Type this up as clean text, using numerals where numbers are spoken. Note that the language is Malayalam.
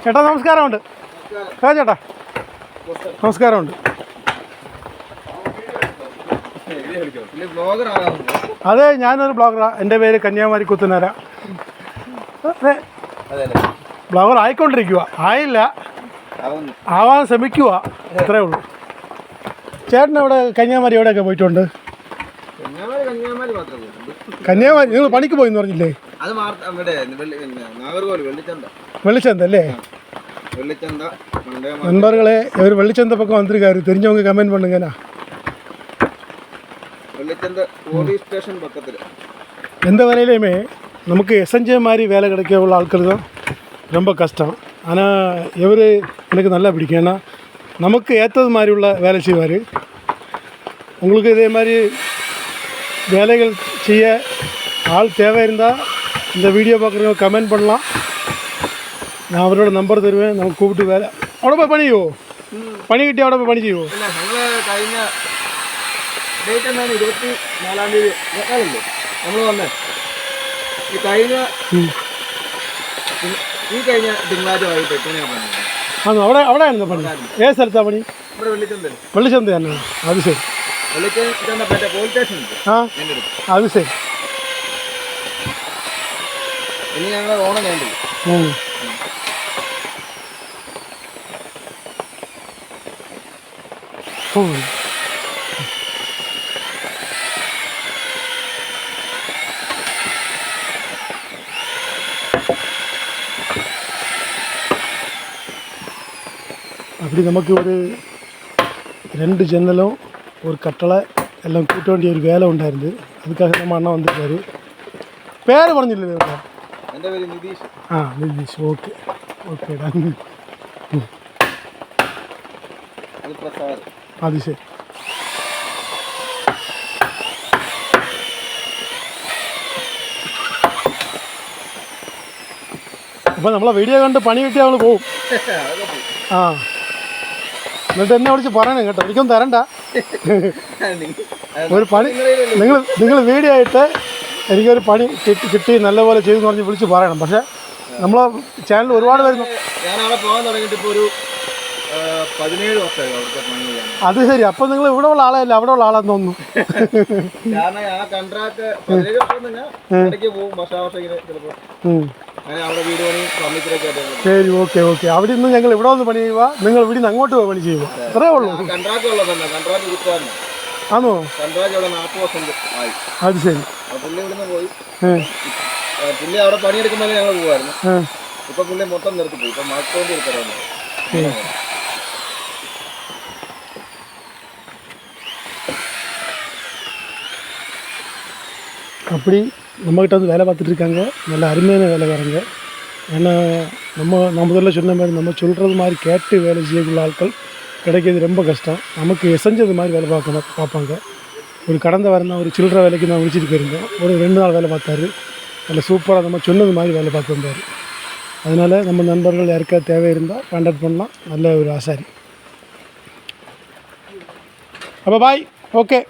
ചേട്ടാ നമസ്കാരമുണ്ട്. ചേട്ടാ നമസ്കാരമുണ്ട്. അതെ, ഞാനൊരു ബ്ലോഗറാണ്. എൻ്റെ പേര് കന്യാകുമാരി കുത്തനര. അതെ, ബ്ലോഗർ ആയിക്കൊണ്ടിരിക്കുക, ആയില്ല, ആവാൻ ശ്രമിക്കുക, അത്രേ ഉള്ളൂ. ചേട്ടൻ ഇവിടെ കന്യാകുമാരി എവിടെയൊക്കെ പോയിട്ടുണ്ട്? കന്യാകുമാരി നിങ്ങൾ പണിക്ക് പോയി എന്ന് പറഞ്ഞില്ലേ? വെള്ളിച്ചന്ത അല്ലേ? നண்பர்களே, இவர் வெள்ளிச்சந்த பக்கம் வந்திருக்காரு. தெரிஞ்சவங்க கமெண்ட் பண்ணுங்கண்ணா. எந்த வேலையிலையுமே நமக்கு எசஞ்ச மாதிரி வேலை கிடைக்க உள்ள ஆட்கள் தான் ரொம்ப கஷ்டம். ஆனால் இவர் எனக்கு நல்லா பிடிக்கும். ஏன்னா நமக்கு ஏற்றது மாதிரி உள்ள வேலை செய்வார். உங்களுக்கு இதே மாதிரி வேலைகள் செய்ய ஆள் தேவை இருந்தால் இந்த வீடியோ பார்க்குறவங்க கமெண்ட் பண்ணலாம். ഞാൻ അവരോട് നമ്പർ തരുവേൻ. നമുക്ക് കൂപ്പിട്ട് വേല അവിടെ പോയി പണി ചെയ്യുമോ? പണി കിട്ടി അവിടെ പോയി പണി ചെയ്യുമോ? കഴിഞ്ഞ ഡേറ്റ് എന്താണ്? 24-ാം തീയതി നമ്മൾ വന്നേ. ഈ കഴിഞ്ഞ തിങ്കളാഴ്ച വൈകിട്ട് 8 മണിയാ പണി. ആണോ? അവിടെ ആയിരുന്നു പണി? ഏത് സ്ഥലത്താണ് പണി? ഇവിടെ വെള്ളിച്ചന്തല്ലേ? വെള്ളിച്ചന്ത തന്നെ. അത് ശരി. വെള്ളിച്ചന്ത മറ്റേ പോലീസ് സ്റ്റേഷൻ. അത് ശരി. ഇനി ഞങ്ങൾ ഓണം വേണ്ടി. அப்படி நமக்கு ஒரு 2 ஜன்னலும் ஒரு கட்டளை எல்லாம் கூட்ட வேண்டிய ஒரு வேலை உண்டாயிருந்து. அதுக்காக நம்ம அண்ணா வந்திருக்காரு. பேர் പറഞ്ഞില്ലല്ലോ? എൻ്റെ പേര് നിതീഷ്. നിതീഷ്. ഓക്കെ ഓക്കേടാ. അത് ശരി. അപ്പം നമ്മളെ വീഡിയോ കണ്ട് പണി കിട്ടിയാൽ നമ്മൾ പോവും. എന്നിട്ട് എന്നെ വിളിച്ച് പറയണം കേട്ടോ. എനിക്കൊന്നും തരണ്ട. ഒരു പണി നിങ്ങൾ വീഡിയോ ആയിട്ട് എനിക്കൊരു പണി കിട്ടി നല്ലപോലെ ചെയ്തെന്ന് പറഞ്ഞ് വിളിച്ച് പറയണം. പക്ഷേ നമ്മളെ ചാനൽ ഒരുപാട് വരുന്നു. ഞാനവിടെ പോകാൻ തുടങ്ങിയിട്ട് ഇപ്പോൾ ഒരു 17 വർഷമായി അവിടുത്തെ പണി ചെയ്യാൻ. അത് ശരി. അപ്പം നിങ്ങൾ ഇവിടെ ഉള്ള ആളല്ല, അവിടെ ഉള്ള ആളാന്ന് തോന്നുന്നു. കാരണം ആ കൺട്രാക്ട് 17 വർഷം തന്നെ ഇടയ്ക്ക് പോകും. വർഷാവർഷം ഇങ്ങനെ ചിലപ്പോൾ അങ്ങനെ അവിടെ വീട് പണി ഫർണിച്ചറൊക്കെ ആയിട്ട്. ശരി, ഓക്കെ ഓക്കെ. അവിടെ നിന്ന് ഞങ്ങൾ ഇവിടെ വന്ന് പണി ചെയ്യുക, നിങ്ങൾ ഇവിടെ നിന്ന് അങ്ങോട്ട് പോയി പണി ചെയ്യുക, അത്രേ ഉള്ളൂ. കൺട്രാക്ട് ഉള്ളതന്നെ. കൺട്രാക്ട് കിട്ടാറുണ്ട്. ആണോ? കൺട്രാക്ട് ഇവിടെ 40 വർഷം ആയി. അത് ശരി. പുള്ളി ഇവിടുന്ന് പോയി. പുള്ളി അവിടെ പണിയെടുക്കുമ്പോൾ ഞങ്ങൾ പോകുമായിരുന്നു. ഇപ്പൊ പുള്ളി മൊത്തം നിർത്തിപ്പോയി. ഇപ്പൊ മാറ്റോണ്ടി എടുക്കാറുണ്ട്. அப்படி நம்மக்கிட்ட வந்து வேலை பார்த்துட்டு இருக்காங்க. நல்ல அருமையான வேலைக்காரங்க. ஏன்னா நான் முதல்ல சொன்ன மாதிரி நம்ம சொல்கிறது மாதிரி கேட்டு வேலை செய்யக்கூடிய ஆட்கள் கிடைக்கிறது ரொம்ப கஷ்டம். நமக்கு எசஞ்சது மாதிரி வேலை பார்ப்பாங்க. ஒரு கடந்த வாரம் தான் ஒரு சில்லற வேலைக்கு நான் விழிச்சிட்டு போயிருந்தோம். ஒரு 2 நாள் வேலை பார்த்தாரு. நல்ல சூப்பராக நம்ம சொன்னது மாதிரி வேலை பார்த்து வந்தார். அதனால் நம்ம நண்பர்கள் யாருக்காவது தேவை இருந்தால் கான்டாக்ட் பண்ணலாம். நல்ல ஒரு ஆசாரி. அப்போ பாய். ஓகே.